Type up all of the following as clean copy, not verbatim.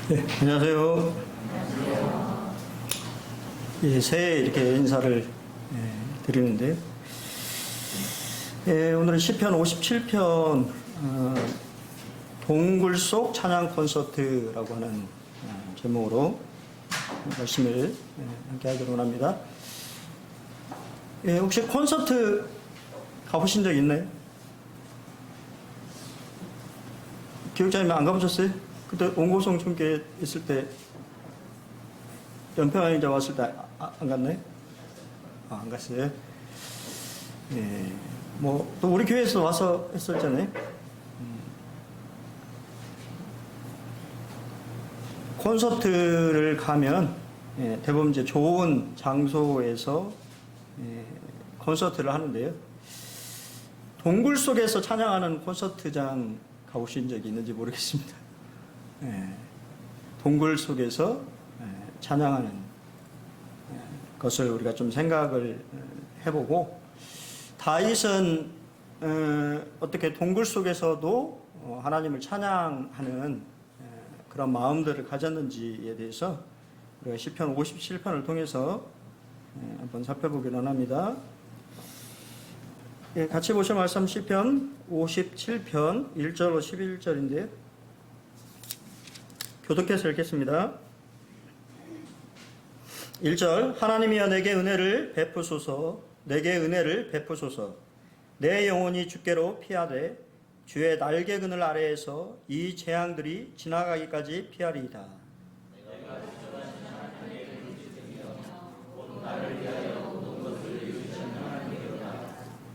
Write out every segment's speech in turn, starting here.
네, 안녕하세요. 예, 새해 이렇게 인사를 드리는데요. 오늘은 시편 57편 동굴 속 찬양 콘서트라고 하는 제목으로 말씀을 함께 하기로 합니다. 혹시 콘서트 가보신 적 있나요? 기억자님 안 가보셨어요? 그때 온고성 총회 있을 때 연평안에 왔을 때 안 갔나요? 안 갔어요? 예. 또 우리 교회에서 와서 했었잖아요. 콘서트를 가면 대부분 이제 좋은 장소에서 콘서트를 하는데요. 동굴 속에서 찬양하는 콘서트장 가보신 적이 있는지 모르겠습니다. 동굴 속에서 찬양하는 것을 우리가 좀 생각을 해보고, 다윗은 어떻게 동굴 속에서도 하나님을 찬양하는 그런 마음들을 가졌는지에 대해서 우리가 시편 57편을 통해서 한번 살펴보기로 합니다. 같이 보실 말씀 시편 57편 1절로 11절인데요. 교독해서 읽겠습니다. 1절 하나님이여 내게 은혜를 베푸소서, 내게 은혜를 베푸소서. 내 영혼이 주께로 피하되 주의 날개 그늘 아래에서 이 재앙들이 지나가기까지 피하리이다.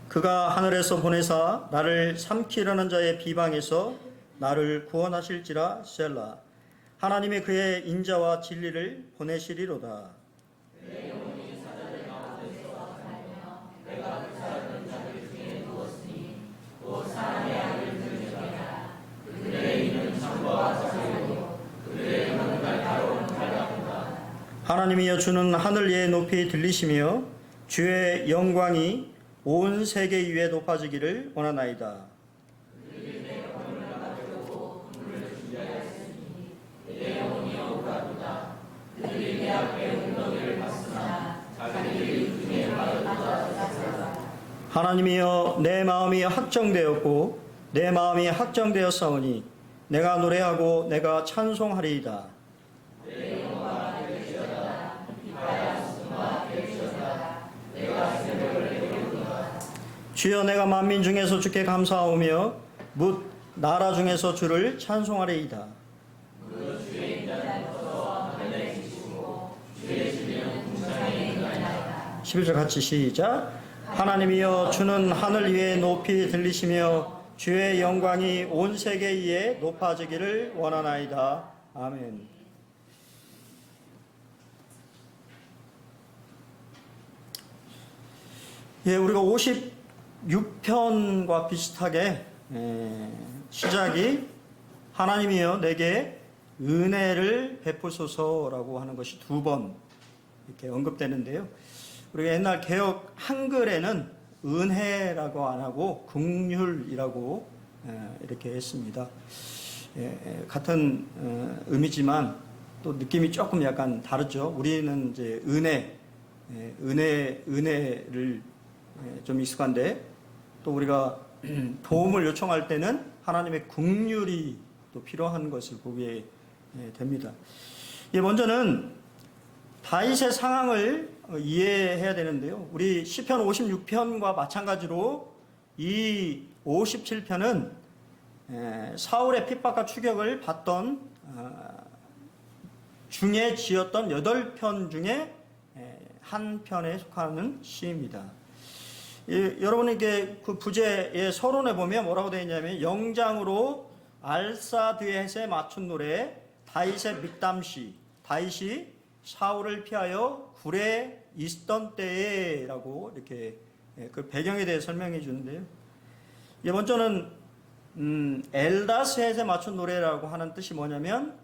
그가 하늘에서 보내사 나를 삼키려는 자의 비방에서 나를 구원하실지라. 셀라. 하나님이 그의 인자와 진리를 보내시리로다. 하나님이여 주는 하늘 위에 높이 들리시며 주의 영광이 온 세계 위에 높아지기를 원하나이다. 하나님이여 내 마음이 확정되었고 내 마음이 확정되었사오니 내가 노래하고 내가 찬송하리이다. 주여 내가 만민 중에서 주께 감사하오며 뭇 나라 중에서 주를 찬송하리이다. 11절 같이 시작. 하나님이여 주는 하늘 위에 높이 들리시며 주의 영광이 온 세계 위에 높아지기를 원하나이다. 아멘. 우리가 56편과 비슷하게 시작이 하나님이여 내게 은혜를 베푸소서라고 하는 것이 두 번 이렇게 언급되는데요. 우리가 옛날 개역 한글에는 은혜라고 안 하고 긍휼이라고 이렇게 했습니다. 같은 의미지만 또 느낌이 조금 약간 다르죠. 우리는 이제 은혜를 좀 익숙한데, 또 우리가 도움을 요청할 때는 하나님의 긍휼이 또 필요한 것을 보게 됩니다. 먼저는 다윗의 상황을 이해해야 되는데요. 우리 시편 56편과 마찬가지로 이 57편은 사울의 핍박과 추격을 받던 중에 지었던 8편 중에 한 편에 속하는 시입니다. 여러분에게 그 부제의 서론에 보면 뭐라고 되어 있냐면, 영장으로 알사드엣에 맞춘 노래 다윗의 믹담시, 다윗이 사울을 피하여 굴에 있던 때에 라고 이렇게 그 배경에 대해 설명해 주는데요. 먼저는 엘다스헷에 맞춘 노래라고 하는 뜻이 뭐냐면,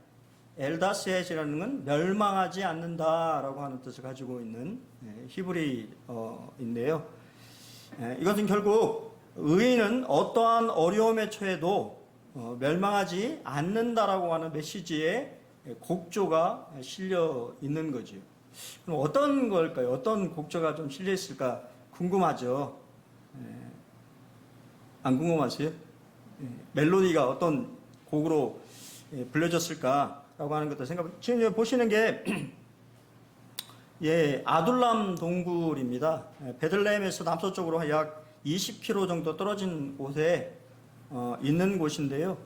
엘다스헷이라는 건 멸망하지 않는다라고 하는 뜻을 가지고 있는 히브리어인데요. 이것은 결국 의인은 어떠한 어려움에 처해도 멸망하지 않는다라고 하는 메시지의 곡조가 실려 있는 거죠. 그럼 어떤 걸까요? 어떤 곡조가 좀 실려 있을까 궁금하죠. 안 궁금하세요? 멜로디가 어떤 곡으로 불려졌을까라고 하는 것도 생각. 지금 보시는 게 아둘람 동굴입니다. 베들레헴에서 남서쪽으로 약 20km 정도 떨어진 곳에 있는 곳인데요.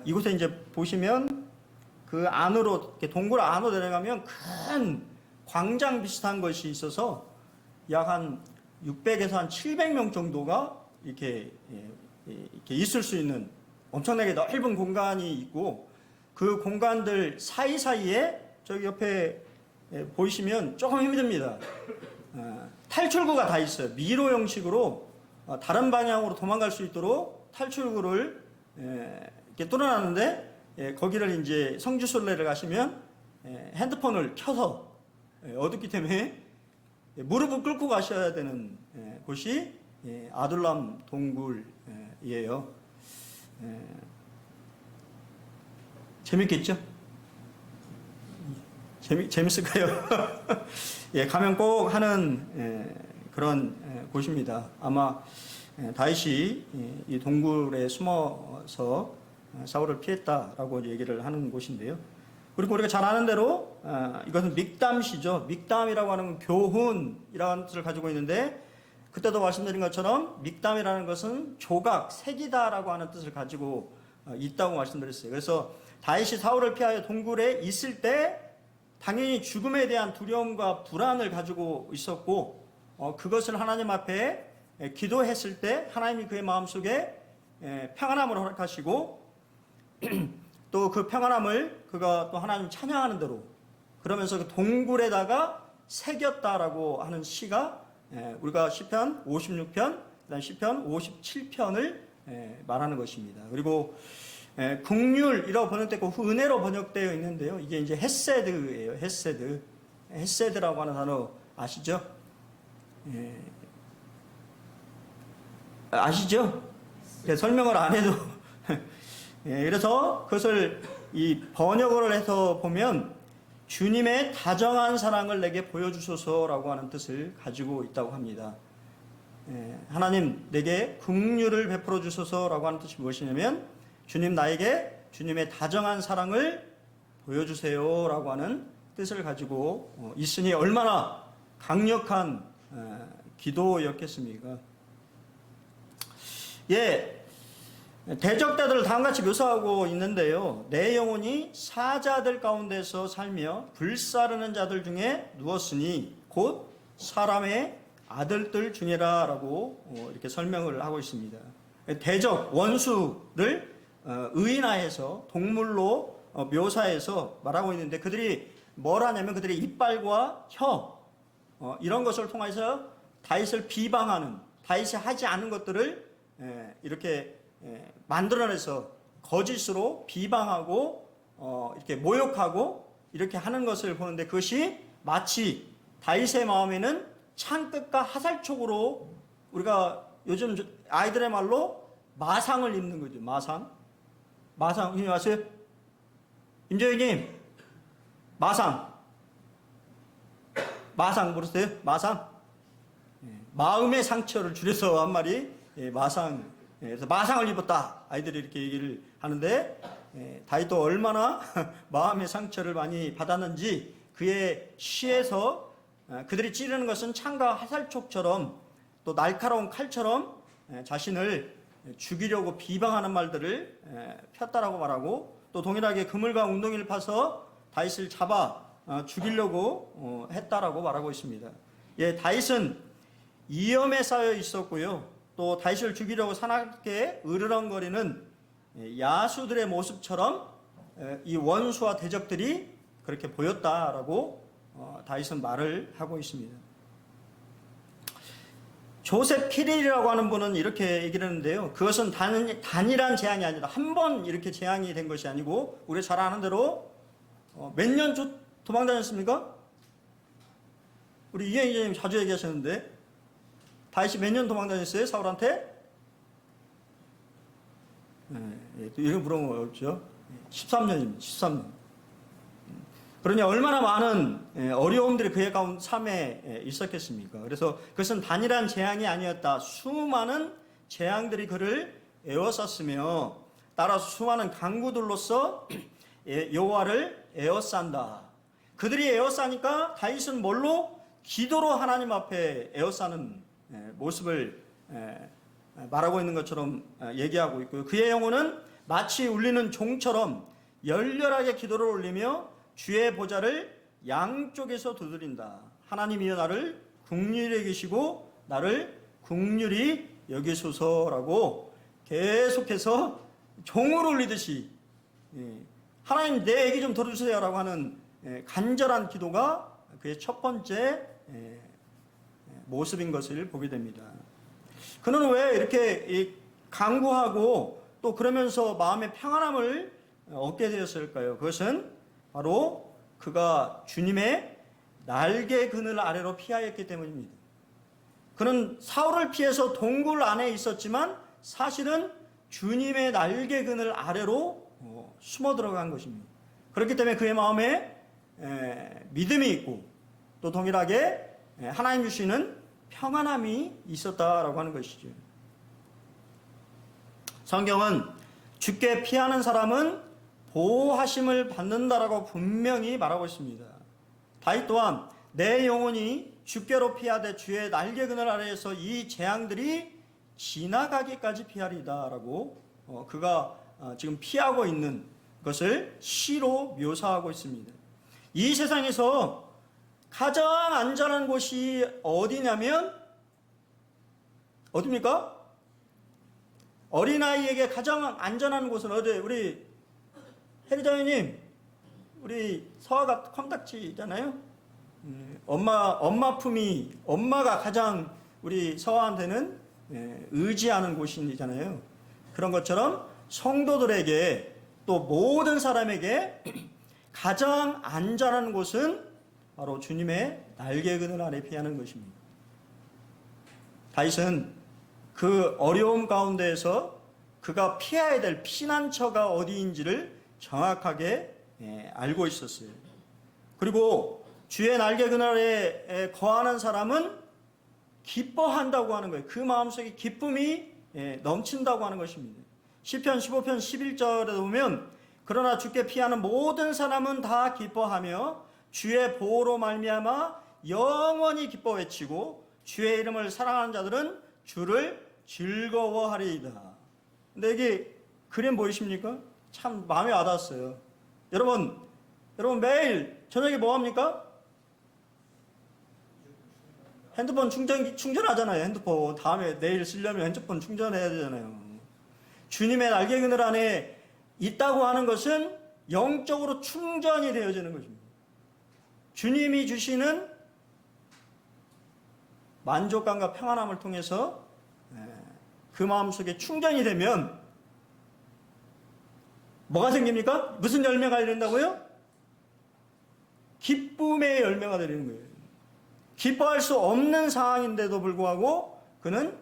이곳에 이제 보시면 그 안으로 이렇게 동굴 안으로 내려가면 큰 광장 비슷한 것이 있어서 약 한 600에서 한 700명 정도가 이렇게 있을 수 있는 엄청나게 넓은 공간이 있고, 그 공간들 사이사이에 저기 옆에 보이시면 조금 힘듭니다. 탈출구가 다 있어요. 미로 형식으로 다른 방향으로 도망갈 수 있도록 탈출구를 이렇게 뚫어놨는데, 거기를 이제 성지순례를 가시면 핸드폰을 켜서 어둡기 때문에 무릎을 꿇고 가셔야 되는 곳이 아둘람 동굴이에요. 재밌겠죠? 재밌을까요? 가면 꼭 하는 그런 곳입니다. 아마 다윗이 이 동굴에 숨어서 사울을 피했다라고 얘기를 하는 곳인데요. 그리고 우리가 잘 아는 대로 이것은 믹담시죠. 믹담이라고 하는 교훈이라는 뜻을 가지고 있는데, 그때도 말씀드린 것처럼 믹담이라는 것은 조각, 색이다라고 하는 뜻을 가지고 있다고 말씀드렸어요. 그래서 다윗이 사울을 피하여 동굴에 있을 때 당연히 죽음에 대한 두려움과 불안을 가지고 있었고, 그것을 하나님 앞에 기도했을 때 하나님이 그의 마음속에 평안함을 허락하시고, 또 그 평안함을 그가 또 하나님 찬양하는 대로 그러면서 그 동굴에다가 새겼다라고 하는 시가 우리가 시편 56편, 그다음 시편 57편을 말하는 것입니다. 그리고 긍휼이라고 번역되고 은혜로 번역되어 있는데요. 이게 이제 헤세드예요. 헤세드. 헤세드라고 하는 단어 아시죠? 아시죠? 설명을 안 해도 그래서 그것을 이 번역을 해서 보면 주님의 다정한 사랑을 내게 보여주소서라고 하는 뜻을 가지고 있다고 합니다. 하나님 내게 긍휼을 베풀어 주소서라고 하는 뜻이 무엇이냐면, 주님 나에게 주님의 다정한 사랑을 보여주세요라고 하는 뜻을 가지고 있으니 얼마나 강력한 기도였겠습니까? 대적자들을 다음같이 묘사하고 있는데요. 내 영혼이 사자들 가운데서 살며 불사르는 자들 중에 누웠으니 곧 사람의 아들들 중이라 라고 이렇게 설명을 하고 있습니다. 대적, 원수를 의인화해서 동물로 묘사해서 말하고 있는데, 그들이 뭘 하냐면 그들의 이빨과 혀 이런 것을 통해서 다윗을 비방하는, 다윗이 하지 않은 것들을 이렇게 만들어내서 거짓으로 비방하고 이렇게 모욕하고 이렇게 하는 것을 보는데, 그것이 마치 다윗의 마음에는 창끝과 하살촉으로, 우리가 요즘 아이들의 말로 마상을 입는 거죠. 마상 이미 아세요? 임재희님, 마상 모르세요? 마상, 마음의 상처를 줄여서 한 말이 마상. 그래서 마상을 입었다, 아이들이 이렇게 얘기를 하는데, 다윗도 얼마나 마음의 상처를 많이 받았는지 그의 시에서 그들이 찌르는 것은 창과 화살촉처럼 또 날카로운 칼처럼 자신을 죽이려고 비방하는 말들을 폈다라고 말하고, 또 동일하게 그물과 웅덩이를 파서 다윗을 잡아 죽이려고 했다라고 말하고 있습니다. 다윗은 위험에 쌓여 있었고요. 또 다윗을 죽이려고 사납게 으르렁거리는 야수들의 모습처럼 이 원수와 대적들이 그렇게 보였다라고 다윗은 말을 하고 있습니다. 조셉 키릴이라고 하는 분은 이렇게 얘기를 하는데요. 그것은 단일한 재앙이 아니라 한 번 이렇게 재앙이 된 것이 아니고, 우리가 잘 아는 대로 몇 년 도망 다녔습니까? 우리 이현 기자님 자주 얘기하셨는데, 다윗이 몇 년 도망 다녔어요? 사울한테? 또 이런 물어보면 어렵죠. 13년입니다. 13년. 그러니 얼마나 많은 어려움들이 그의 삶에 있었겠습니까? 그래서 그것은 단일한 재앙이 아니었다. 수많은 재앙들이 그를 에워쌌으며 따라서 수많은 강구들로서 여호와를 에워싼다. 그들이 에워싸니까 다윗은 뭘로? 기도로 하나님 앞에 에워싸는 모습을 말하고 있는 것처럼 얘기하고 있고요. 그의 영혼은 마치 울리는 종처럼 열렬하게 기도를 올리며 주의 보좌를 양쪽에서 두드린다. 하나님이여 나를 긍휼히 여기시고 나를 긍휼히 여기소서라고 계속해서 종을 울리듯이 하나님 내 얘기 좀 들어주세요라고 하는 간절한 기도가 그의 첫 번째 모습인 것을 보게 됩니다. 그는 왜 이렇게 간구하고 또 그러면서 마음의 평안함을 얻게 되었을까요? 그것은 바로 그가 주님의 날개 그늘 아래로 피하였기 때문입니다. 그는 사울을 피해서 동굴 안에 있었지만 사실은 주님의 날개 그늘 아래로 숨어 들어간 것입니다. 그렇기 때문에 그의 마음에 믿음이 있고 또 동일하게 하나님 주시는 평안함이 있었다라고 하는 것이죠. 성경은 주께 피하는 사람은 보호하심을 받는다라고 분명히 말하고 있습니다. 다윗 또한 내 영혼이 주께로 피하되 주의 날개 그늘 아래에서 이 재앙들이 지나가기까지 피하리다라고 그가 지금 피하고 있는 것을 시로 묘사하고 있습니다. 이 세상에서 가장 안전한 곳이 어디냐면 어디입니까? 어린아이에게 가장 안전한 곳은 어디? 우리 혜리자매님, 우리 서아가 컴닥지잖아요. 엄마 품이 엄마가 가장 우리 서아한테는 의지하는 곳이잖아요. 그런 것처럼 성도들에게 또 모든 사람에게 가장 안전한 곳은 바로 주님의 날개 그늘 아래 피하는 것입니다. 다윗은 그 어려움 가운데에서 그가 피해야 될 피난처가 어디인지를 정확하게 알고 있었어요. 그리고 주의 날개 그늘 아래 거하는 사람은 기뻐한다고 하는 거예요. 그 마음속에 기쁨이 넘친다고 하는 것입니다. 시편 15편 11절에 보면 그러나 주께 피하는 모든 사람은 다 기뻐하며 주의 보호로 말미암아 영원히 기뻐 외치고 주의 이름을 사랑하는 자들은 주를 즐거워하리이다. 근데 이게 그림 보이십니까? 참 마음에 와닿았어요. 여러분 매일 저녁에 뭐 합니까? 핸드폰 충전하잖아요. 핸드폰 다음에 내일 쓰려면 핸드폰 충전해야 되잖아요. 주님의 날개 그늘 안에 있다고 하는 것은 영적으로 충전이 되어지는 것입니다. 주님이 주시는 만족감과 평안함을 통해서 그 마음속에 충전이 되면 뭐가 생깁니까? 무슨 열매가 된다고요? 기쁨의 열매가 되는 거예요. 기뻐할 수 없는 상황인데도 불구하고 그는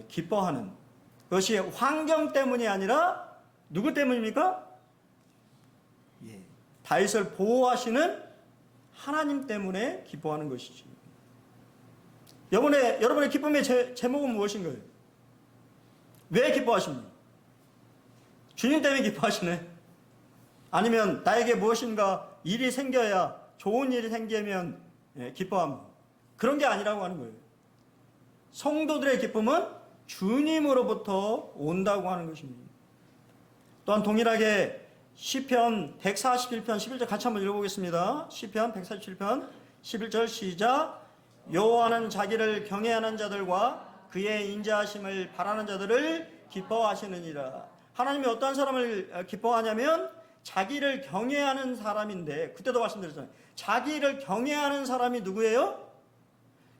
기뻐하는 그것이 환경 때문이 아니라 누구 때문입니까? 다윗을 보호하시는 하나님 때문에 기뻐하는 것이지. 여러분의 기쁨의 제목은 무엇인가요? 왜 기뻐하십니까? 주님 때문에 기뻐하시네? 아니면 나에게 무엇인가 일이 생겨야 좋은 일이 생기면 기뻐합니다. 그런 게 아니라고 하는 거예요. 성도들의 기쁨은 주님으로부터 온다고 하는 것입니다. 또한 동일하게 시편 141편 11절 같이 한번 읽어보겠습니다. 시편 147편 11절 시작. 여호와는 자기를 경외하는 자들과 그의 인자하심을 바라는 자들을 기뻐하시느니라. 하나님이 어떤 사람을 기뻐하냐면 자기를 경외하는 사람인데, 그때도 말씀드렸잖아요. 자기를 경외하는 사람이 누구예요?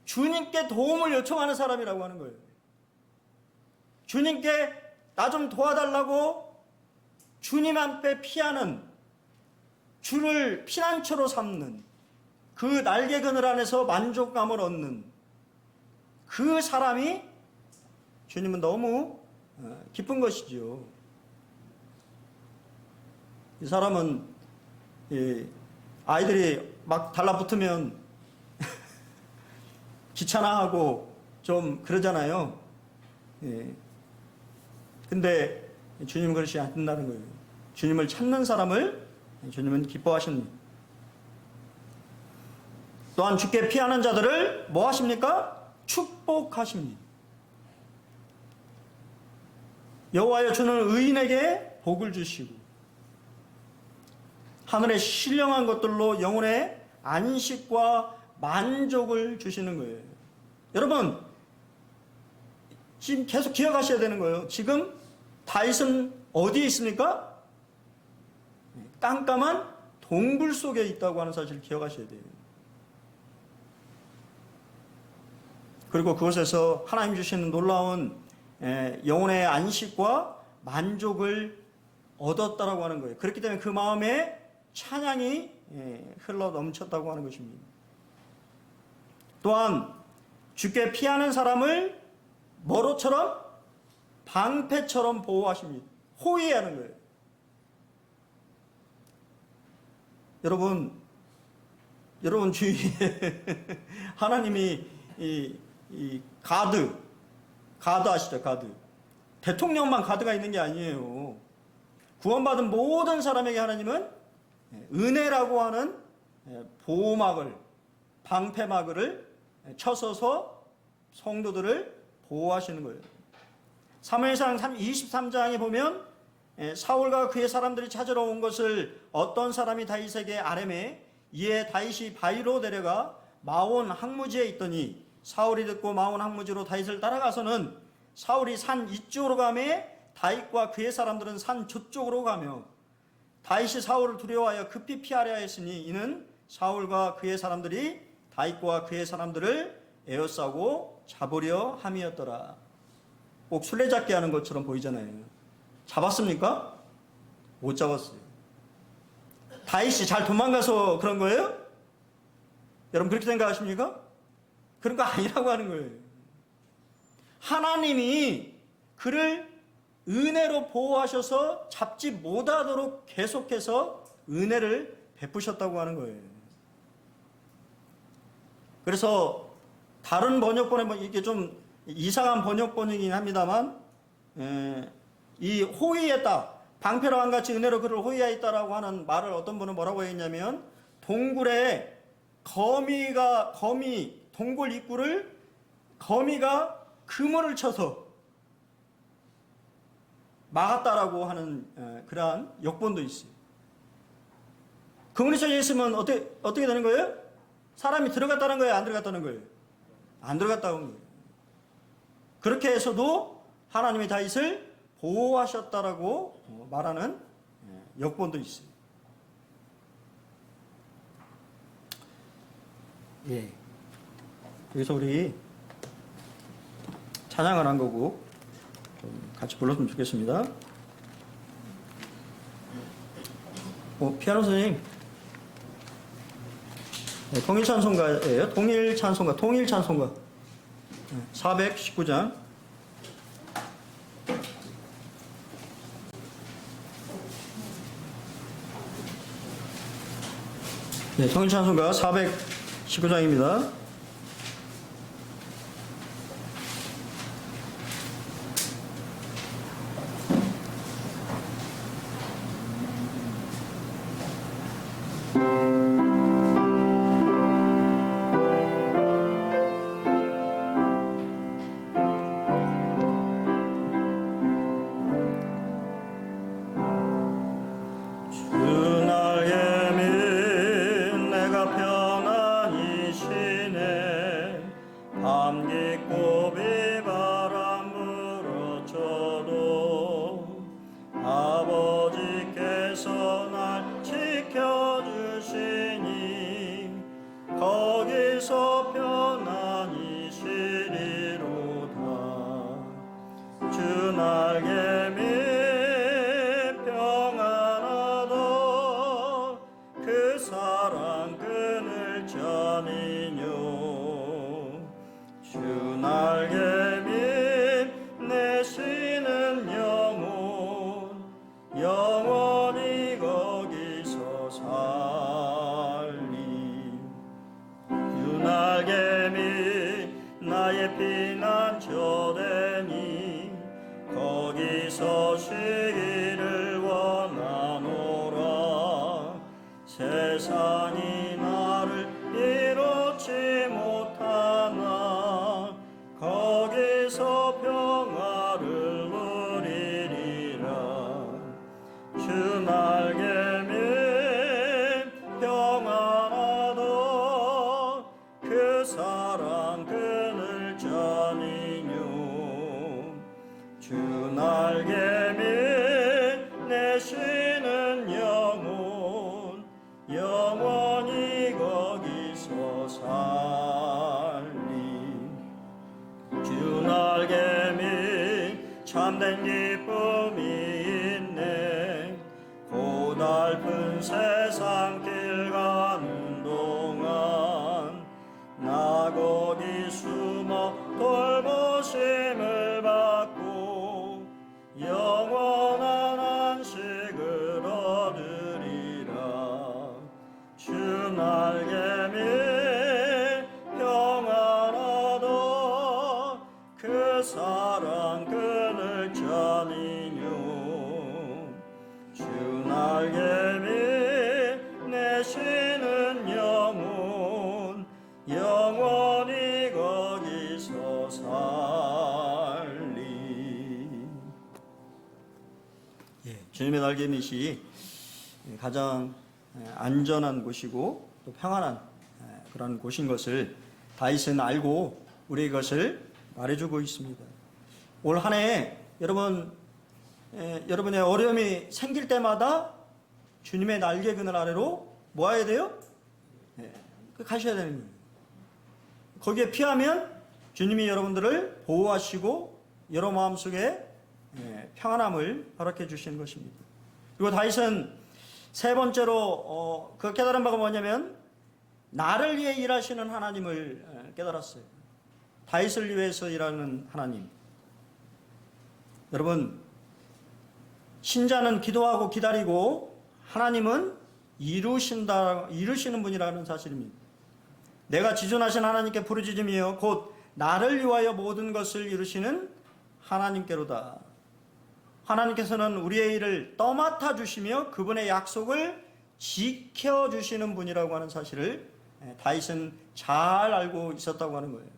주님께 도움을 요청하는 사람이라고 하는 거예요. 주님께 나 좀 도와달라고 주님 앞에 피하는, 주를 피난처로 삼는, 그 날개 그늘 안에서 만족감을 얻는 그 사람이 주님은 너무 기쁜 것이죠. 이 사람은 아이들이 막 달라붙으면 귀찮아하고 좀 그러잖아요. 예. 근데 주님은 그러지 않는다는 거예요. 주님을 찾는 사람을 주님은 기뻐하십니다. 또한 주께 피하는 자들을 뭐 하십니까? 축복하십니다. 여호와여 주는 의인에게 복을 주시고 하늘의 신령한 것들로 영혼의 안식과 만족을 주시는 거예요. 여러분 지금 계속 기억하셔야 되는 거예요. 지금 다윗은 어디에 있습니까? 깜깜한 동굴 속에 있다고 하는 사실을 기억하셔야 돼요. 그리고 그곳에서 하나님 주시는 놀라운 영혼의 안식과 만족을 얻었다라고 하는 거예요. 그렇기 때문에 그 마음에 찬양이 흘러 넘쳤다고 하는 것입니다. 또한 주께 피하는 사람을 뭐로처럼? 방패처럼 보호하십니다. 호위하는 거예요. 여러분 주위에 하나님이 이 가드 아시죠? 가드. 대통령만 가드가 있는 게 아니에요. 구원받은 모든 사람에게 하나님은 은혜라고 하는 보호막을, 방패막을 쳐서서 성도들을 보호하시는 거예요. 사무엘상 23장에 보면 사울과 그의 사람들이 찾으러 온 것을 어떤 사람이 다윗에게 아뢰매 이에 다윗이 바위로 내려가 마온 항무지에 있더니 사울이 듣고 마온 항무지로 다윗을 따라가서는 사울이 산 이쪽으로 가매 다윗과 그의 사람들은 산 저쪽으로 가며 다윗이 사울을 두려워하여 급히 피하려 했으니 이는 사울과 그의 사람들이 다윗과 그의 사람들을 에워싸고 잡으려 함이었더라. 꼭 술래잡기 하는 것처럼 보이잖아요. 잡았습니까? 못 잡았어요. 다윗이 잘 도망가서 그런 거예요? 여러분 그렇게 생각하십니까? 그런 거 아니라고 하는 거예요. 하나님이 그를 은혜로 보호하셔서 잡지 못하도록 계속해서 은혜를 베푸셨다고 하는 거예요. 그래서 다른 번역본에 이게 좀 이상한 번역본이긴 합니다만 이 호위했다, 방패로 한같이 은혜로 그를 호위하였다라고 하는 말을 어떤 분은 뭐라고 했냐면 동굴에 동굴 입구를 거미가 그물을 쳐서 막았다라고 하는 그러한 역본도 있어요. 그물이 쳐져 있으면 어떻게 되는 거예요? 사람이 들어갔다는 거예요? 안 들어갔다는 거예요? 안 들어갔다는 거예요. 그렇게 해서도 하나님이 다윗을 보호하셨다라고 말하는 역본도 있어요. 예. 여기서 우리 찬양을 한 거고 좀 같이 불렀으면 좋겠습니다. 피아노 선생님. 네, 통일찬송가예요. 통일찬송가 419장. 네, 통일찬송가 419장입니다. 나의 피난처되니 거기서 쉬기를 원하노라. 세상이 나를 이롭지 못하나 거기서 평화를 누리리라. 주 날개미 평안하다. 그 사랑 그늘 자니뇨. 주 날개미 내쉬는 영혼 영원히 거기서 살리. 주 날개미 참된 기쁨이 있네. 고달픈 세상 길 가는 동안 나 거기 숨어 돌보심을 받고 영원한 안식을 얻으리라. 주 날개미 평안하다. 그 사랑 그늘 자니뇨. 주 날개미 내쉬는 영혼 영원히 거기서 살리. 주님의 날개밑이 가장 안전한 곳이고 또 평안한 그런 곳인 것을 다윗은 알고 우리의 것을 말해주고 있습니다. 올 한 해 여러분의 어려움이 생길 때마다 주님의 날개 그늘 아래로 뭐 해야 돼요? 가셔야 되는 거예요. 거기에 피하면 주님이 여러분들을 보호하시고 여러 마음속에 평안함을 허락해 주시는 것입니다. 그리고 다윗은 세 번째로 그 깨달은 바가 뭐냐면 나를 위해 일하시는 하나님을 깨달았어요. 다윗을 위해서 일하는 하나님. 여러분, 신자는 기도하고 기다리고 하나님은 이루시는 분이라는 사실입니다. 내가 지존하신 하나님께 부르짖으며 곧 나를 위하여 모든 것을 이루시는 하나님께로다. 하나님께서는 우리의 일을 떠맡아 주시며 그분의 약속을 지켜주시는 분이라고 하는 사실을 다윗은 잘 알고 있었다고 하는 거예요.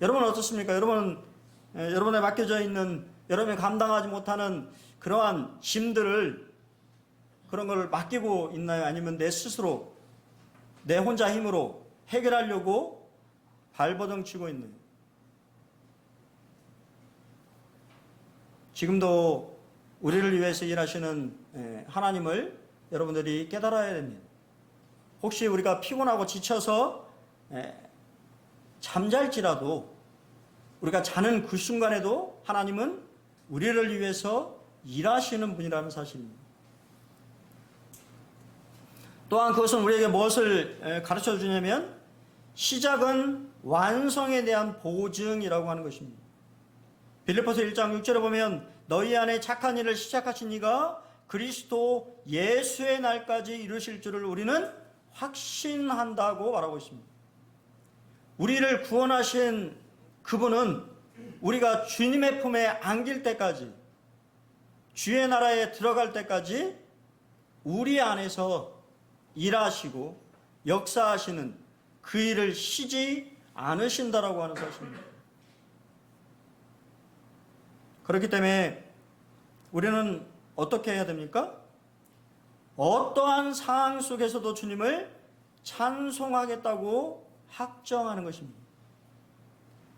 여러분은 어떻습니까? 여러분에 맡겨져 있는, 여러분이 감당하지 못하는 그러한 짐들을, 그런 걸 맡기고 있나요? 아니면 내 스스로 내 혼자 힘으로 해결하려고 발버둥 치고 있나요? 지금도 우리를 위해서 일하시는 하나님을 여러분들이 깨달아야 됩니다. 혹시 우리가 피곤하고 지쳐서 잠잘지라도 우리가 자는 그 순간에도 하나님은 우리를 위해서 일하시는 분이라는 사실입니다. 또한 그것은 우리에게 무엇을 가르쳐 주냐면 시작은 완성에 대한 보증이라고 하는 것입니다. 빌립보서 1장 6절에 보면 너희 안에 착한 일을 시작하신 이가 그리스도 예수의 날까지 이루실 줄을 우리는 확신한다고 말하고 있습니다. 우리를 구원하신 그분은 우리가 주님의 품에 안길 때까지, 주의 나라에 들어갈 때까지 우리 안에서 일하시고 역사하시는 그 일을 쉬지 않으신다라고 하는 사실입니다. 그렇기 때문에 우리는 어떻게 해야 됩니까? 어떠한 상황 속에서도 주님을 찬송하겠다고 확정하는 것입니다.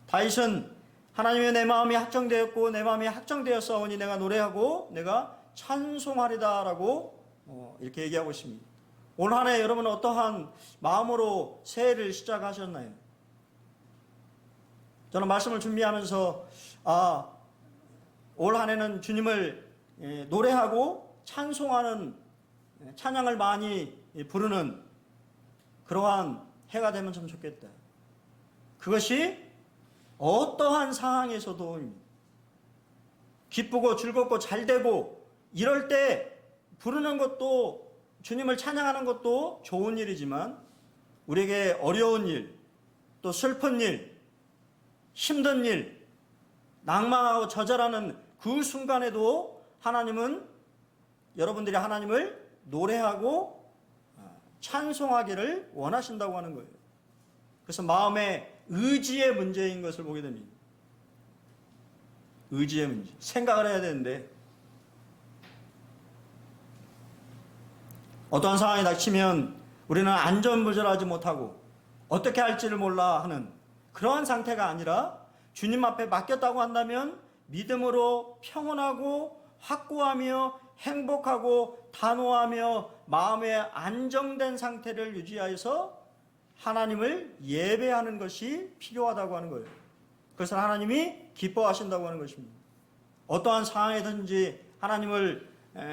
다윗은 하나님의 내 마음이 확정되었고 내 마음이 확정되었사오니 내가 노래하고 내가 찬송하리다라고 이렇게 얘기하고 있습니다. 올 한 해 여러분은 어떠한 마음으로 새해를 시작하셨나요? 저는 말씀을 준비하면서 올 한 해는 주님을 노래하고 찬송하는, 찬양을 많이 부르는 그러한 해가 되면 참 좋겠다. 그것이 어떠한 상황에서도 기쁘고 즐겁고 잘되고 이럴 때 부르는 것도, 주님을 찬양하는 것도 좋은 일이지만 우리에게 어려운 일, 또 슬픈 일, 힘든 일, 낭망하고 좌절하는 그 순간에도 하나님은 여러분들이 하나님을 노래하고 찬송하기를 원하신다고 하는 거예요. 그래서 마음의 의지의 문제인 것을 보게 됩니다. 의지의 문제. 생각을 해야 되는데 어떠한 상황이 닥치면 우리는 안전부절하지 못하고 어떻게 할지를 몰라 하는 그러한 상태가 아니라 주님 앞에 맡겼다고 한다면 믿음으로 평온하고 확고하며 행복하고 단호하며 마음의 안정된 상태를 유지하여서 하나님을 예배하는 것이 필요하다고 하는 거예요. 그것을 하나님이 기뻐하신다고 하는 것입니다. 어떠한 상황이든지 하나님을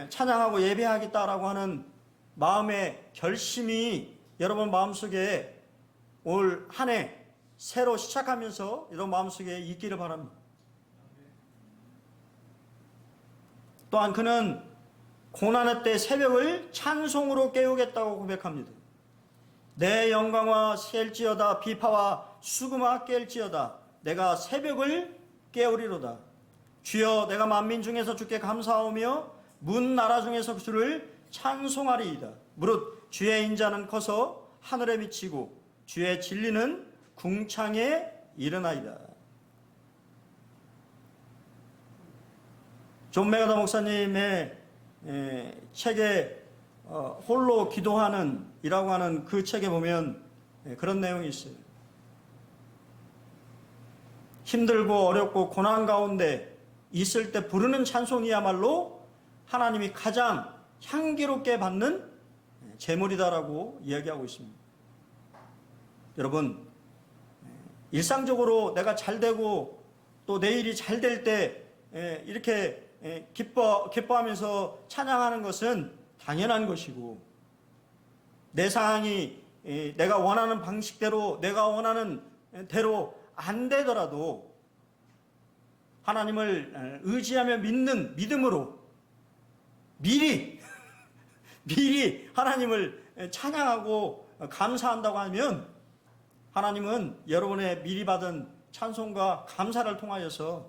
찬양하고 예배하겠다라고 하는 마음의 결심이 여러분 마음속에 올 한 해 새로 시작하면서 이런 마음속에 있기를 바랍니다. 또한 그는 고난의 때 새벽을 찬송으로 깨우겠다고 고백합니다. 내 영광과 셀지어다 비파와 수금아 깰지어다 내가 새벽을 깨우리로다. 주여 내가 만민 중에서 주께 감사하오며 문 나라 중에서 주를 찬송하리이다. 무릇 주의 인자는 커서 하늘에 미치고 주의 진리는 궁창에 이르나이다. 존 맥아더 목사님의 책에 홀로 기도하는 이라고 하는 그 책에 보면 그런 내용이 있어요. 힘들고 어렵고 고난 가운데 있을 때 부르는 찬송이야말로 하나님이 가장 향기롭게 받는 제물이다라고 이야기하고 있습니다. 여러분, 일상적으로 내가 잘 되고 또 내 일이 잘 될 때 이렇게 기뻐하면서 찬양하는 것은 당연한 것이고, 내 상황이 내가 원하는 방식대로 내가 원하는 대로 안 되더라도 하나님을 의지하며 믿는 믿음으로 미리 하나님을 찬양하고 감사한다고 하면 하나님은 여러분의 미리 받은 찬송과 감사를 통하여서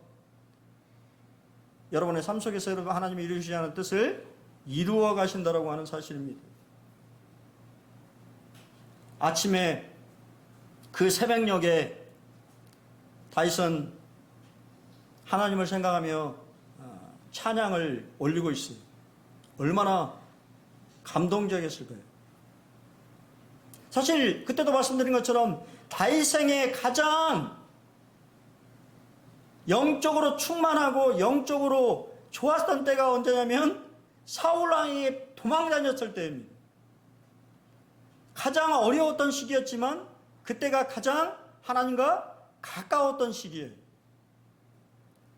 여러분의 삶 속에서 여러분 하나님이 이루시지 않은 뜻을 이루어 가신다라고 하는 사실입니다. 아침에 그 새벽녘에 다윗은 하나님을 생각하며 찬양을 올리고 있어요. 얼마나 감동적이었을까요? 사실 그때도 말씀드린 것처럼 다윗 생에 가장 영적으로 충만하고 영적으로 좋았던 때가 언제냐면 사울 왕이 도망다녔을 때입니다. 가장 어려웠던 시기였지만 그때가 가장 하나님과 가까웠던 시기예요.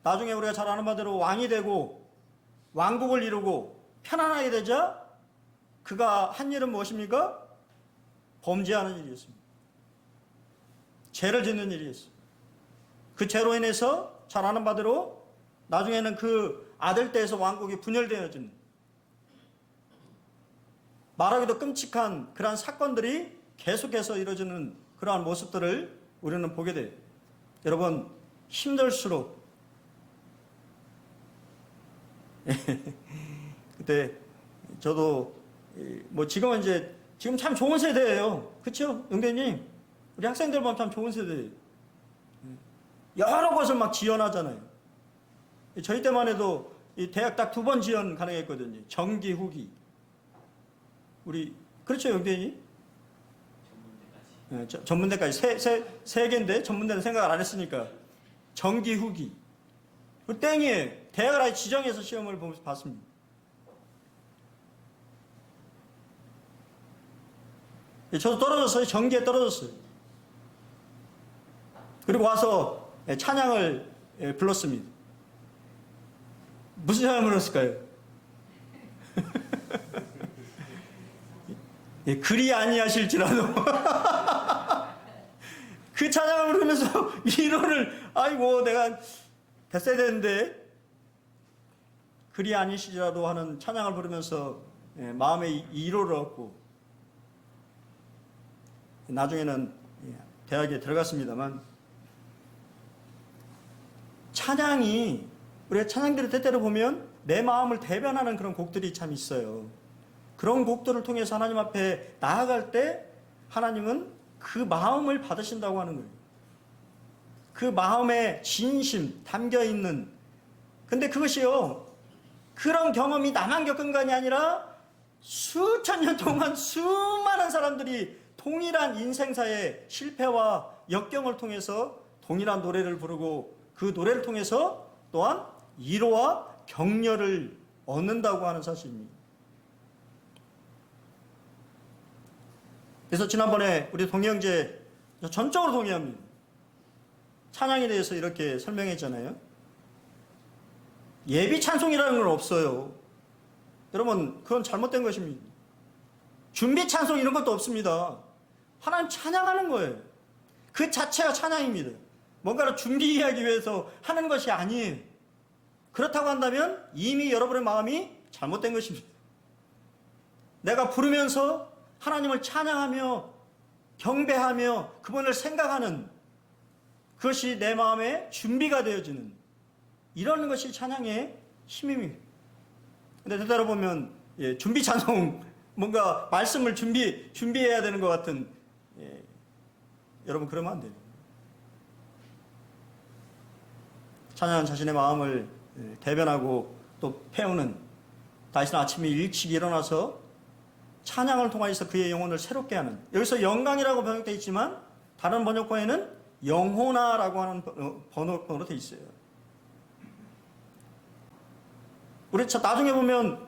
나중에 우리가 잘 아는 바대로 왕이 되고 왕국을 이루고 편안하게 되자 그가 한 일은 무엇입니까? 범죄하는 일이었습니다. 죄를 짓는 일이었어요. 그 죄로 인해서 잘 아는 바대로 나중에는 그 아들 때에서 왕국이 분열되어집니다. 말하기도 끔찍한 그러한 사건들이 계속해서 이루어지는 그러한 모습들을 우리는 보게 돼요. 여러분, 힘들수록 그때 저도 뭐 지금 참 좋은 세대예요. 그렇죠? 영대님, 우리 학생들 보면 참 좋은 세대예요. 여러 것을 막 지원하잖아요. 저희 때만 해도 대학 딱 2번 지원 가능했거든요. 정기, 후기. 우리 그렇죠, 영대님? 전문대까지 세 개인데 전문대는 생각을 안 했으니까 정기, 후기. 그 땡이에요. 대학을 아예 지정해서 시험을 봤습니다. 저도 떨어졌어요. 정기에 떨어졌어요. 그리고 와서 찬양을 불렀습니다. 무슨 찬양을 불렀을까요? 그리 아니하실지라도 그 찬양을 부르면서 위로를 아이고 내가 됐어야 되는데 그리 아니시라도 하는 찬양을 부르면서 마음의 위로를 얻고 나중에는 대학에 들어갔습니다만 찬양이, 우리가 찬양들을 때때로 보면 내 마음을 대변하는 그런 곡들이 참 있어요. 그런 곡들을 통해서 하나님 앞에 나아갈 때 하나님은 그 마음을 받으신다고 하는 거예요. 그 마음에 진심 담겨 있는, 근데 그것이요, 그런 경험이 나만 겪은 것이 아니라 수천 년 동안 수많은 사람들이 동일한 인생사의 실패와 역경을 통해서 동일한 노래를 부르고 그 노래를 통해서 또한 위로와 격려를 얻는다고 하는 사실입니다. 그래서 지난번에 우리 동영제 전적으로 동의합니다. 찬양에 대해서 이렇게 설명했잖아요. 예비 찬송이라는 건 없어요. 여러분, 그건 잘못된 것입니다. 준비 찬송 이런 것도 없습니다. 하나님 찬양하는 거예요. 그 자체가 찬양입니다. 뭔가를 준비하기 위해서 하는 것이 아니에요. 그렇다고 한다면 이미 여러분의 마음이 잘못된 것입니다. 내가 부르면서 하나님을 찬양하며 경배하며 그분을 생각하는 그것이 내 마음에 준비가 되어지는, 이런 것이 찬양의 힘입니다. 근데 되돌아 보면 준비 찬송, 뭔가 말씀을 준비해야 되는 것 같은, 여러분 그러면 안 돼요. 찬양은 자신의 마음을 대변하고 또 태우는, 다시는 아침에 일찍 일어나서 찬양을 통하여서 그의 영혼을 새롭게 하는, 여기서 영광이라고 번역되어 있지만 다른 번역본에는 영혼아라고 하는 번역본으로 되어 있어요. 우리 나중에 보면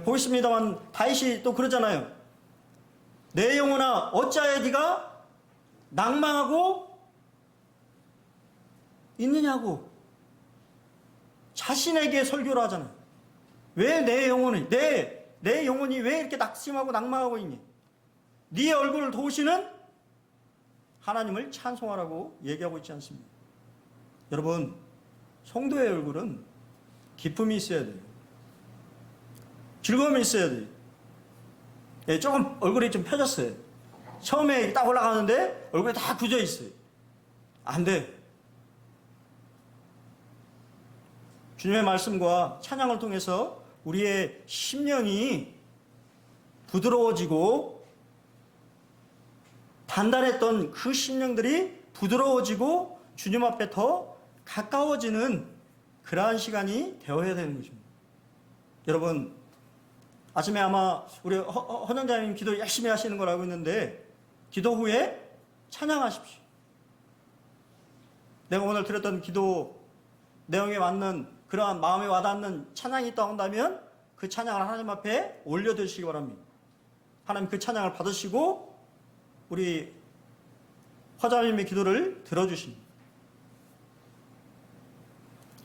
보겠습니다만 다윗이 또 그러잖아요. 내 영혼아 어찌하여 네가 낭망하고 있느냐고 자신에게 설교를 하잖아요. 왜 내 영혼이, 내 영혼이 왜 이렇게 낙심하고 낭망하고 있니? 네 얼굴을 도우시는 하나님을 찬송하라고 얘기하고 있지 않습니까? 여러분, 성도의 얼굴은 기쁨이 있어야 돼요. 즐거움이 있어야 돼요. 조금 얼굴이 좀 펴졌어요. 처음에 딱 올라가는데 얼굴이 다 굳어 있어요. 안 돼. 주님의 말씀과 찬양을 통해서 우리의 심령이 부드러워지고, 단단했던 그 심령들이 부드러워지고 주님 앞에 더 가까워지는 그러한 시간이 되어야 되는 것입니다. 여러분, 아침에 아마 우리 헌영자님 기도 열심히 하시는 걸 알고 있는데 기도 후에 찬양하십시오. 내가 오늘 드렸던 기도 내용에 맞는 그러한 마음에 와닿는 찬양이 있다고 한다면 그 찬양을 하나님 앞에 올려드리시기 바랍니다. 하나님 그 찬양을 받으시고 우리 화자님의 기도를 들어주십니다.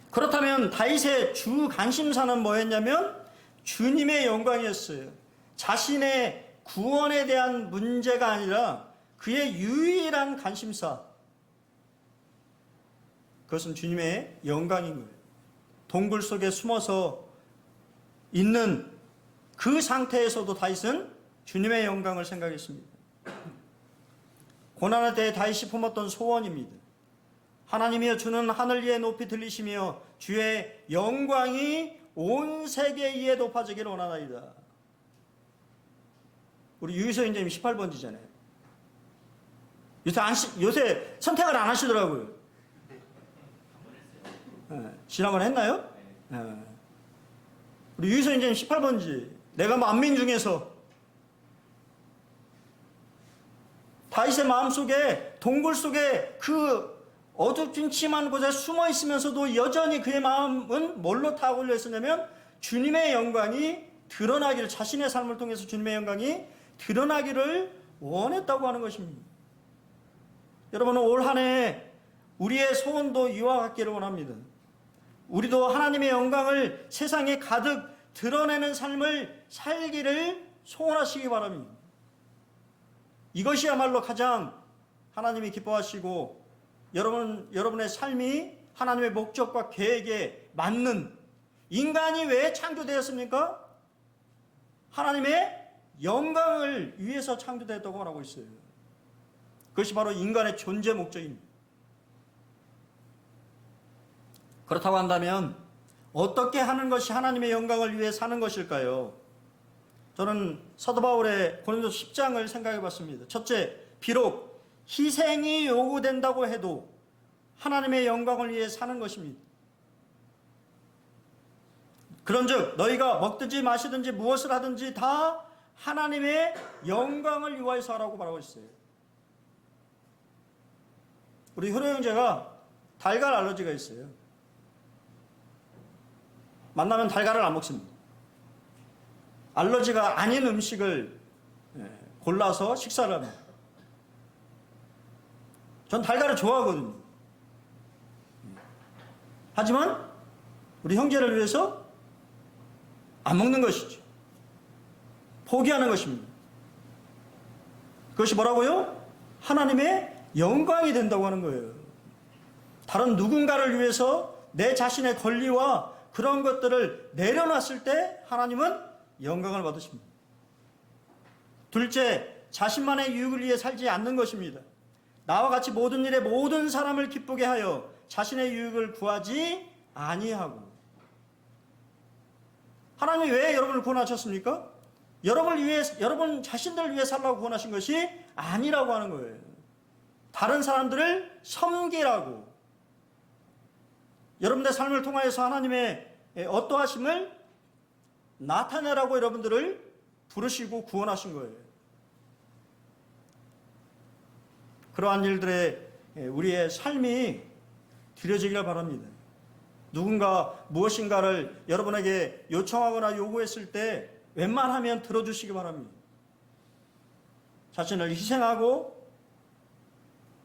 그렇다면 다윗의 주 관심사는 뭐였냐면 주님의 영광이었어요. 자신의 구원에 대한 문제가 아니라 그의 유일한 관심사, 그것은 주님의 영광인 거예요. 동굴 속에 숨어서 있는 그 상태에서도 다윗은 주님의 영광을 생각했습니다. 고난의 때에 다윗이 품었던 소원입니다. 하나님이여 주는 하늘 위에 높이 들리시며 주의 영광이 온 세계 위에 높아지기를 원하나이다. 우리 유희서 인자님 18번지잖아요. 요새 선택을 안 하시더라고요. 지난번에 했나요? 우리 유희서 인자님 18번지. 내가 만민 중에서 다윗의 마음속에 동굴 속에 그 어두침침한 곳에 숨어 있으면서도 여전히 그의 마음은 뭘로 타올려 있었냐면 주님의 영광이 드러나기를, 자신의 삶을 통해서 주님의 영광이 드러나기를 원했다고 하는 것입니다. 여러분은 올 한 해 우리의 소원도 이와 같기를 원합니다. 우리도 하나님의 영광을 세상에 가득 드러내는 삶을 살기를 소원하시기 바랍니다. 이것이야말로 가장 하나님이 기뻐하시고 여러분의 삶이 하나님의 목적과 계획에 맞는, 인간이 왜 창조되었습니까? 하나님의 영광을 위해서 창조되었다고 말하고 있어요. 그것이 바로 인간의 존재 목적입니다. 그렇다고 한다면 어떻게 하는 것이 하나님의 영광을 위해 사는 것일까요? 저는 사도 바울의 고린도서 10장을 생각해 봤습니다. 첫째, 비록 희생이 요구된다고 해도 하나님의 영광을 위해 사는 것입니다. 그런즉 너희가 먹든지 마시든지 무엇을 하든지 다 하나님의 영광을 위하여서 하라고 말하고 있어요. 우리 효로 형제가 달걀 알러지가 있어요. 만나면 달걀을 안 먹습니다. 알러지가 아닌 음식을 골라서 식사를 합니다. 전 달걀을 좋아하거든요. 하지만 우리 형제를 위해서 안 먹는 것이죠. 포기하는 것입니다. 그것이 뭐라고요? 하나님의 영광이 된다고 하는 거예요. 다른 누군가를 위해서 내 자신의 권리와 그런 것들을 내려놨을 때 하나님은 영광을 받으십니다. 둘째, 자신만의 유익을 위해 살지 않는 것입니다. 나와 같이 모든 일에 모든 사람을 기쁘게 하여 자신의 유익을 구하지 아니하고. 하나님이 왜 여러분을 구원하셨습니까? 여러분 자신들을 위해 살라고 구원하신 것이 아니라고 하는 거예요. 다른 사람들을 섬기라고. 여러분의 삶을 통하여서 하나님의 어떠하심을 나타내라고 여러분들을 부르시고 구원하신 거예요. 그러한 일들에 우리의 삶이 드려지기를 바랍니다. 누군가 무엇인가를 여러분에게 요청하거나 요구했을 때 웬만하면 들어주시기 바랍니다. 자신을 희생하고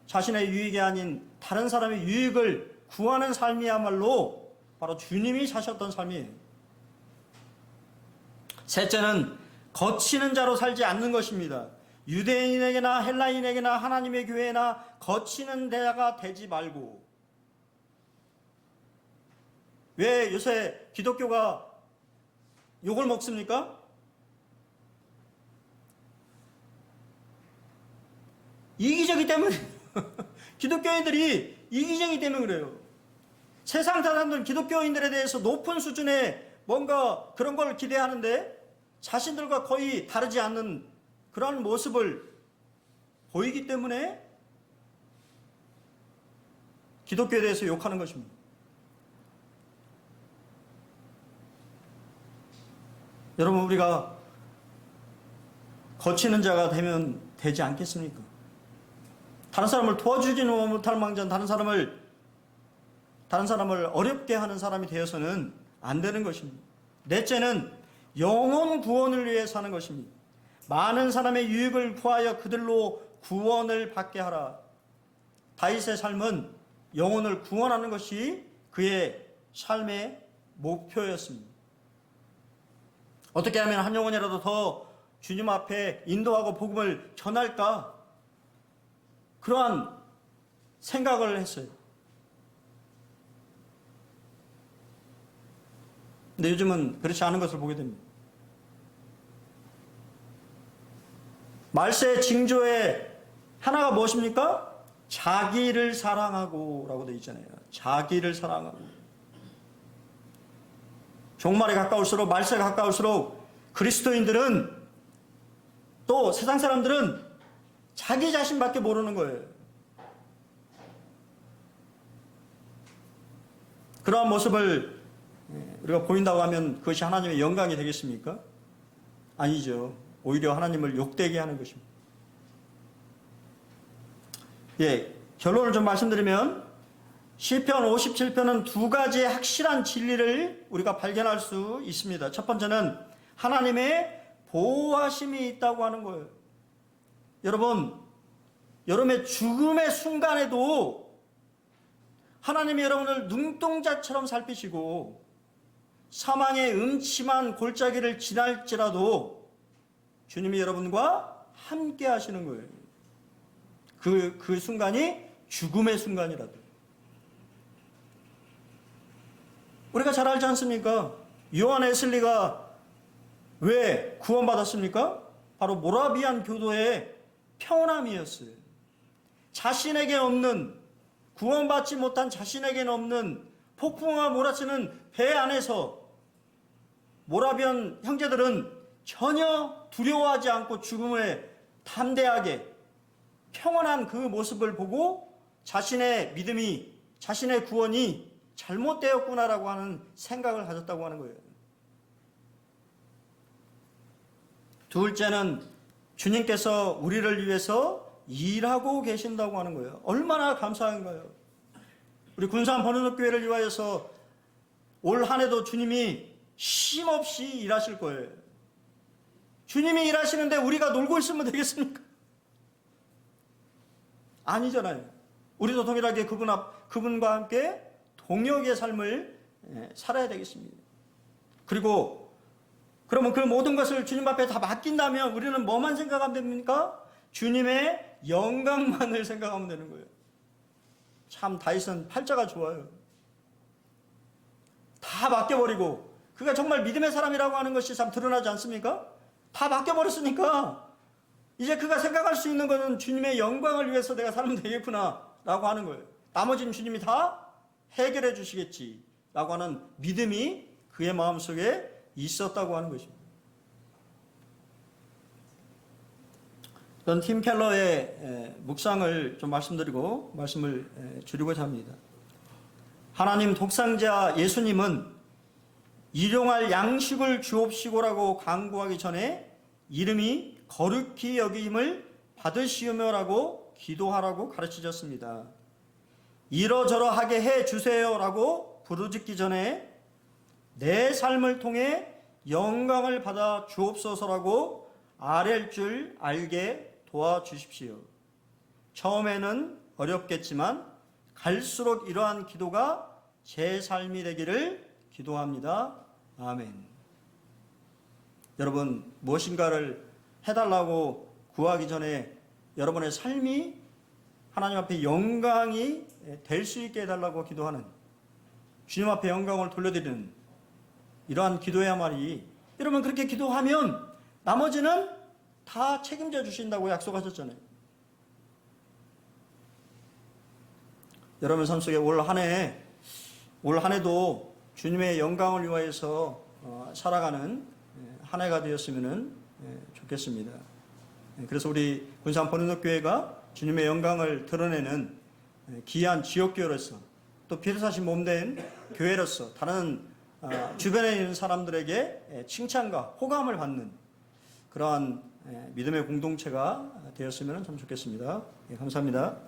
자신의 유익이 아닌 다른 사람의 유익을 구하는 삶이야말로 바로 주님이 사셨던 삶이에요. 셋째는 거치는 자로 살지 않는 것입니다. 유대인에게나 헬라인에게나 하나님의 교회나 거치는 자가 되지 말고. 왜 요새 기독교가 욕을 먹습니까? 이기적이 때문에 기독교인들이 이기적이 때문에 그래요. 세상 사람들은 기독교인들에 대해서 높은 수준의 뭔가 그런 걸 기대하는데 자신들과 거의 다르지 않는 그런 모습을 보이기 때문에 기독교에 대해서 욕하는 것입니다. 여러분, 우리가 거치는 자가 되면 되지 않겠습니까? 다른 사람을 도와주지는 못할 망정 다른 사람을 어렵게 하는 사람이 되어서는 안 되는 것입니다. 넷째는 영혼 구원을 위해 사는 것입니다. 많은 사람의 유익을 구하여 그들로 구원을 받게 하라. 다윗의 삶은 영혼을 구원하는 것이 그의 삶의 목표였습니다. 어떻게 하면 한 영혼이라도 더 주님 앞에 인도하고 복음을 전할까? 그러한 생각을 했어요. 근데 요즘은 그렇지 않은 것을 보게 됩니다. 말세의 징조의 하나가 무엇입니까? 자기를 사랑하고 라고 되어 있잖아요. 자기를 사랑하고. 종말에 가까울수록, 말세가 가까울수록 그리스도인들은 또 세상 사람들은 자기 자신밖에 모르는 거예요. 그러한 모습을 우리가 보인다고 하면 그것이 하나님의 영광이 되겠습니까? 아니죠. 오히려 하나님을 욕되게 하는 것입니다. 결론을 좀 말씀드리면 시편 57편은 두 가지의 확실한 진리를 우리가 발견할 수 있습니다. 첫 번째는 하나님의 보호하심이 있다고 하는 거예요. 여러분의 죽음의 순간에도 하나님이 여러분을 눈동자처럼 살피시고 사망의 음침한 골짜기를 지날지라도 주님이 여러분과 함께 하시는 거예요. 그 순간이 죽음의 순간이라도. 우리가 잘 알지 않습니까? 요한 웨슬리가 왜 구원받았습니까? 바로 모라비안 교도의 평안함이었어요. 자신에게 없는, 구원받지 못한 자신에게는 없는 폭풍우가 몰아치는 배 안에서 모라비안 형제들은 전혀 두려워하지 않고 죽음을 담대하게 평온한 그 모습을 보고 자신의 믿음이, 자신의 구원이 잘못되었구나라고 하는 생각을 가졌다고 하는 거예요. 둘째는 주님께서 우리를 위해서 일하고 계신다고 하는 거예요. 얼마나 감사한가요? 우리 군산 번호교회를 위하여서 올 한 해도 주님이 쉼없이 일하실 거예요. 주님이 일하시는데 우리가 놀고 있으면 되겠습니까? 아니잖아요. 우리도 동일하게 그분과 함께 동역의 삶을 살아야 되겠습니다. 그리고 그러면 그 모든 것을 주님 앞에 다 맡긴다면 우리는 뭐만 생각하면 됩니까? 주님의 영광만을 생각하면 되는 거예요. 참 다윗은 팔자가 좋아요. 다 맡겨버리고, 그가 정말 믿음의 사람이라고 하는 것이 참 드러나지 않습니까? 다 맡겨버렸으니까 이제 그가 생각할 수 있는 것은 주님의 영광을 위해서 내가 살면 되겠구나 라고 하는 거예요. 나머지는 주님이 다 해결해 주시겠지 라고 하는 믿음이 그의 마음속에 있었다고 하는 것입니다. 저는 팀 켈러의 묵상을 좀 말씀드리고 말씀을 줄이고자 합니다. 하나님 독생자 예수님은 일용할 양식을 주옵시고라고 간구하기 전에 이름이 거룩히 여김을 받으시오며라고 기도하라고 가르치셨습니다. 이러저러하게 해 주세요라고 부르짖기 전에 내 삶을 통해 영광을 받아 주옵소서라고 아랠 줄 알게 도와주십시오. 처음에는 어렵겠지만 갈수록 이러한 기도가 제 삶이 되기를 기도합니다. 아멘. 여러분, 무엇인가를 해달라고 구하기 전에 여러분의 삶이 하나님 앞에 영광이 될 수 있게 해달라고 기도하는, 주님 앞에 영광을 돌려드리는 이러한 기도야말이, 여러분 그렇게 기도하면 나머지는 다 책임져 주신다고 약속하셨잖아요. 여러분 삶 속에 올 한 해도 주님의 영광을 위하여서 살아가는 한 해가 되었으면 좋겠습니다. 그래서 우리 군산 번호교회가 주님의 영광을 드러내는 귀한 지역교회로서, 또 피르사신 몸된 교회로서 다른 주변에 있는 사람들에게 칭찬과 호감을 받는 그러한 믿음의 공동체가 되었으면 참 좋겠습니다. 감사합니다.